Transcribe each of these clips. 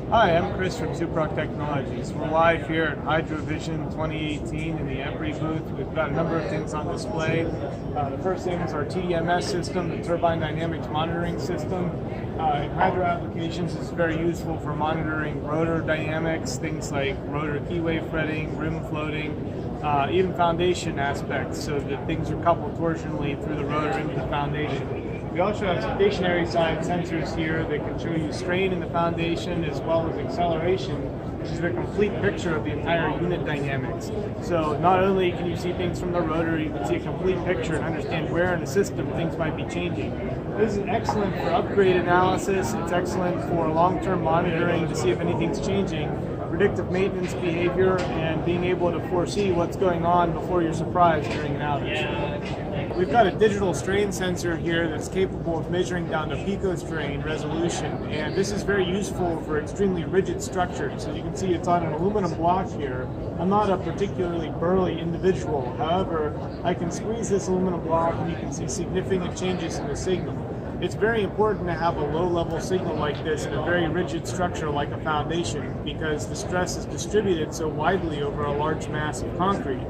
Hi, I'm Chris from Suproc Technologies. We're live here at HydroVision 2018 in the EPRI booth. We've got a number of things on display. The first thing is our TDMS system, the Turbine Dynamics Monitoring System. In hydro applications, it's very useful for monitoring rotor dynamics, things like rotor key wave fretting, rim floating, even foundation aspects, so that things are coupled torsionally through the rotor into the foundation. We also have stationary side sensors here that can show you strain in the foundation as well as acceleration, which is a complete picture of the entire unit dynamics. So not only can you see things from the rotor, you can see a complete picture and understand where in the system things might be changing. This is excellent for upgrade analysis. It's excellent for long-term monitoring to see if anything's changing, predictive maintenance behavior, and being able to foresee what's going on before you're surprised during an outage. We've got a digital strain sensor here that's capable of measuring down to picostrain resolution, and this is very useful for extremely rigid structures. As you can see, it's on an aluminum block here. I'm not a particularly burly individual. However, I can squeeze this aluminum block and you can see significant changes in the signal. It's very important to have a low-level signal like this in a very rigid structure like a foundation, because the stress is distributed so widely over a large mass of concrete.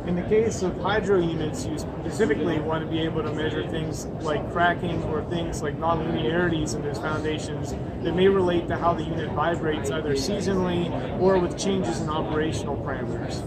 In the case of hydro units, you specifically want to be able to measure things like cracking or things like nonlinearities in those foundations that may relate to how the unit vibrates either seasonally or with changes in operational parameters.